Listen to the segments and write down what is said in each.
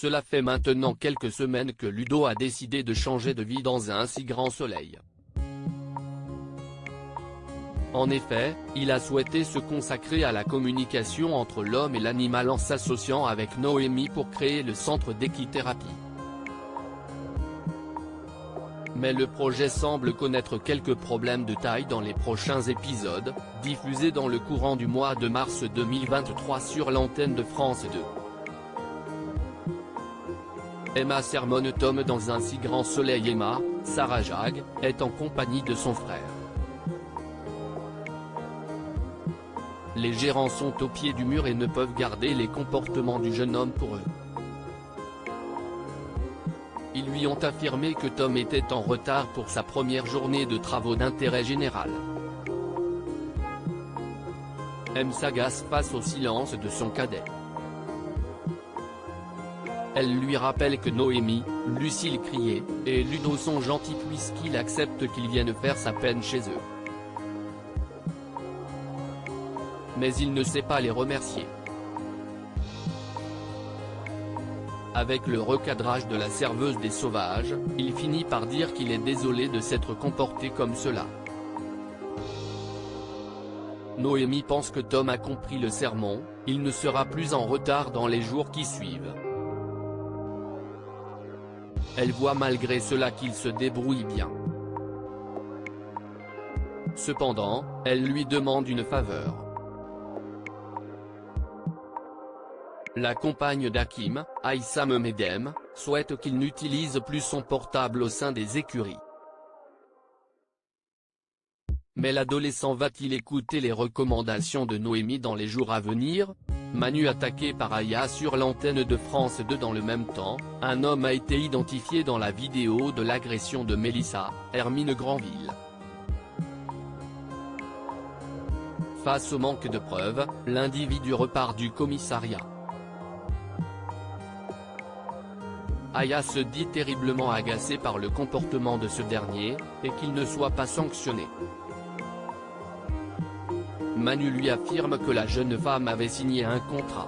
Cela fait maintenant quelques semaines que Ludo a décidé de changer de vie dans un si grand soleil. En effet, il a souhaité se consacrer à la communication entre l'homme et l'animal en s'associant avec Noémie pour créer le centre d'équithérapie. Mais le projet semble connaître quelques problèmes de taille dans les prochains épisodes, diffusés dans le courant du mois de mars 2023 sur l'antenne de France 2. Emma sermonne Tom dans un si grand soleil. Emma, Sarah Jag, est en compagnie de son frère. Les gérants sont au pied du mur et ne peuvent garder les comportements du jeune homme pour eux. Ils lui ont affirmé que Tom était en retard pour sa première journée de travaux d'intérêt général. M s'agace face au silence de son cadet. Elle lui rappelle que Noémie, Lucille Crier, et Ludo sont gentils puisqu'il accepte qu'ils viennent faire sa peine chez eux. Mais il ne sait pas les remercier. Avec le recadrage de la serveuse des Sauvages, il finit par dire qu'il est désolé de s'être comporté comme cela. Noémie pense que Tom a compris le sermon, il ne sera plus en retard dans les jours qui suivent. Elle voit malgré cela qu'il se débrouille bien. Cependant, elle lui demande une faveur. La compagne d'Hakim, Aïssa Medem, souhaite qu'il n'utilise plus son portable au sein des écuries. Mais l'adolescent va-t-il écouter les recommandations de Noémie dans les jours à venir? Manu attaqué par Aya sur l'antenne de France 2. Dans le même temps, un homme a été identifié dans la vidéo de l'agression de Mélissa, Hermine Granville. Face au manque de preuves, l'individu repart du commissariat. Aya se dit terriblement agacée par le comportement de ce dernier, et qu'il ne soit pas sanctionné. Manu lui affirme que la jeune femme avait signé un contrat.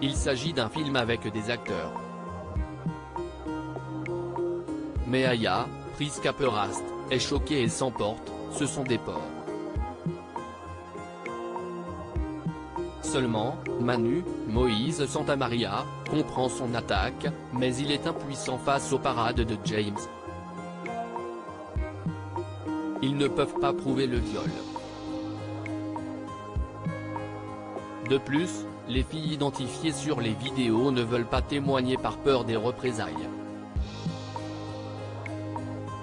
Il s'agit d'un film avec des acteurs. Mais Aya, prise caperaste, est choquée et s'emporte, ce sont des porcs. Seulement, Manu, Moïse Santamaria, comprend son attaque, mais il est impuissant face aux parades de James. Ils ne peuvent pas prouver le viol. De plus, les filles identifiées sur les vidéos ne veulent pas témoigner par peur des représailles.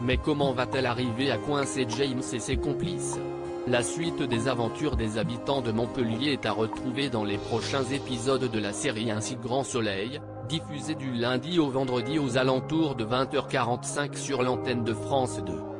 Mais comment va-t-elle arriver à coincer James et ses complices? La suite des aventures des habitants de Montpellier est à retrouver dans les prochains épisodes de la série Un si grand soleil, diffusée du lundi au vendredi aux alentours de 20h45 sur l'antenne de France 2.